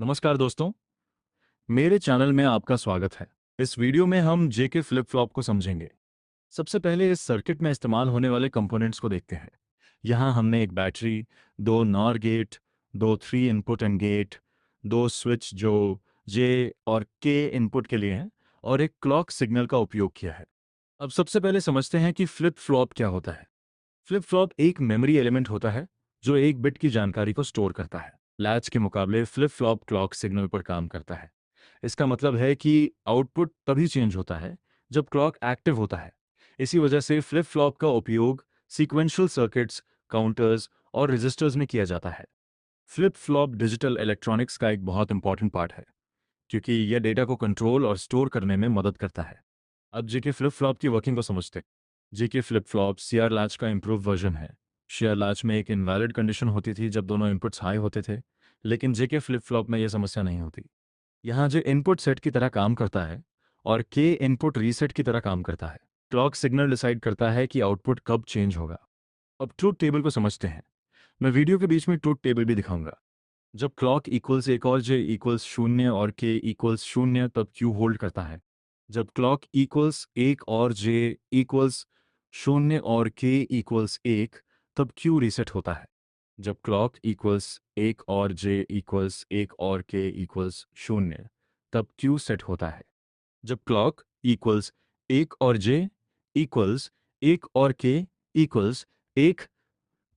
नमस्कार दोस्तों, मेरे चैनल में आपका स्वागत है। इस वीडियो में हम जेके फ्लिप फ्लॉप को समझेंगे। सबसे पहले इस सर्किट में इस्तेमाल होने वाले कंपोनेंट्स को देखते हैं। यहाँ हमने एक बैटरी, दो नॉर गेट, दो 3 इनपुट एंड गेट, दो स्विच जो जे और के इनपुट के लिए हैं और एक क्लॉक सिग्नल का उपयोग किया है। अब सबसे पहले समझते हैं कि फ्लिप फ्लॉप क्या होता है। फ्लिप फ्लॉप एक मेमोरी एलिमेंट होता है जो एक बिट की जानकारी को स्टोर करता है। लैच के मुकाबले फ्लिप फ्लॉप क्लॉक सिग्नल पर काम करता है। इसका मतलब है कि आउटपुट तभी चेंज होता है जब क्लॉक एक्टिव होता है। इसी वजह से फ्लिप फ्लॉप का उपयोग सीक्वेंशियल सर्किट्स, काउंटर्स और रजिस्टर्स में किया जाता है। फ्लिप फ्लॉप डिजिटल इलेक्ट्रॉनिक्स का एक बहुत इंपॉर्टेंट पार्ट है क्योंकि यह डेटा को कंट्रोल और स्टोर करने में मदद करता है। अब जेके फ्लिप फ्लॉप की वर्किंग को समझते हैं। JK flip flop CR latch का इम्प्रूव वर्जन है। शेयर लैच में एक इनवैलिड कंडीशन होती थी जब दोनों इनपुट्स हाई होते थे, लेकिन जेके फ्लिप फ्लॉप में यह समस्या नहीं होती। यहाँ जो इनपुट सेट की तरह काम करता है और के इनपुट रीसेट की तरह काम करता है। क्लॉक सिग्नल डिसाइड करता है कि आउटपुट कब चेंज होगा। अब ट्रूथ टेबल को समझते हैं। मैं वीडियो के बीच में ट्रूथ टेबल भी दिखाऊंगा। जब क्लॉक इक्वल्स एक और जे इक्वल्स शून्य और के इक्वल्स शून्य तब क्यू होल्ड करता है। जब क्लॉक इक्वल्स एक और जे इक्वल्स शून्य और के इक्वल्स एक तब क्यू रीसेट होता है। जब क्लॉक इक्वल्स एक और जे इक्वल्स एक और के इक्वल्स शून्य तब क्यू सेट होता है। जब क्लॉक इक्वल्स एक और जे इक्वल्स एक और के इक्वल्स एक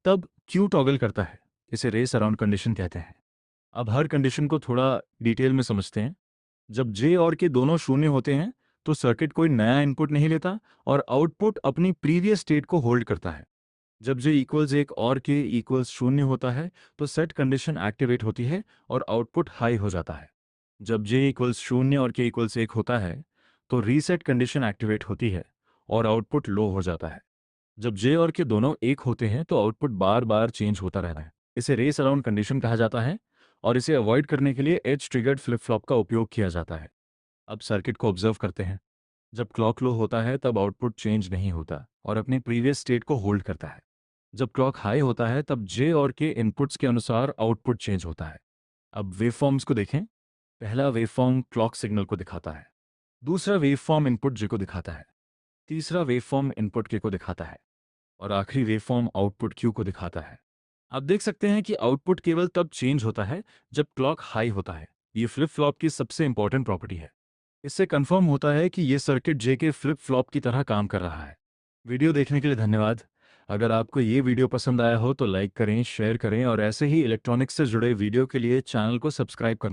तब क्यू टॉगल करता है। इसे रेस अराउंड कंडीशन कहते हैं। अब हर कंडीशन को थोड़ा डिटेल में समझते हैं। जब जे और के दोनों शून्य होते हैं तो सर्किट कोई नया इनपुट नहीं लेता और आउटपुट अपनी प्रीवियस स्टेट को होल्ड करता है। जब जे इक्वल्स एक और के इक्वल्स शून्य होता है तो सेट कंडीशन एक्टिवेट होती है और आउटपुट हाई हो जाता है। जब जे इक्वल्स शून्य और के इक्वल्स एक होता है तो रीसेट कंडीशन एक्टिवेट होती है और आउटपुट लो हो जाता है। जब जे और के दोनों एक होते हैं तो आउटपुट बार बार चेंज होता रहता है। इसे रेस अराउंड कंडीशन कहा जाता है और इसे अवॉइड करने के लिए एज ट्रिगर्ड फ्लिप फ्लॉप का उपयोग किया जाता है। अब सर्किट को ऑब्जर्व करते हैं। जब क्लॉक लो होता है तब आउटपुट चेंज नहीं होता और अपनी प्रीवियस स्टेट को होल्ड करता है। जब क्लॉक हाई होता है तब जे और के इनपुट्स के अनुसार आउटपुट चेंज होता है। अब वेवफॉर्म्स को देखें। पहला वेवफॉर्म क्लॉक सिग्नल को दिखाता है। दूसरा वेवफॉर्म इनपुट जे को दिखाता है। तीसरा वेवफॉर्म इनपुट के को दिखाता है और आखिरी वेवफॉर्म आउटपुट क्यू को दिखाता है। आप देख सकते हैं कि आउटपुट केवल तब चेंज होता है जब क्लॉक हाई होता है। ये फ्लिप फ्लॉप की सबसे इंपॉर्टेंट प्रॉपर्टी है। इससे कंफर्म होता है कि ये सर्किट जे के फ्लिप फ्लॉप की तरह काम कर रहा है। वीडियो देखने के लिए धन्यवाद। अगर आपको ये वीडियो पसंद आया हो तो लाइक करें, शेयर करें और ऐसे ही इलेक्ट्रॉनिक्स से जुड़े वीडियो के लिए चैनल को सब्सक्राइब करें।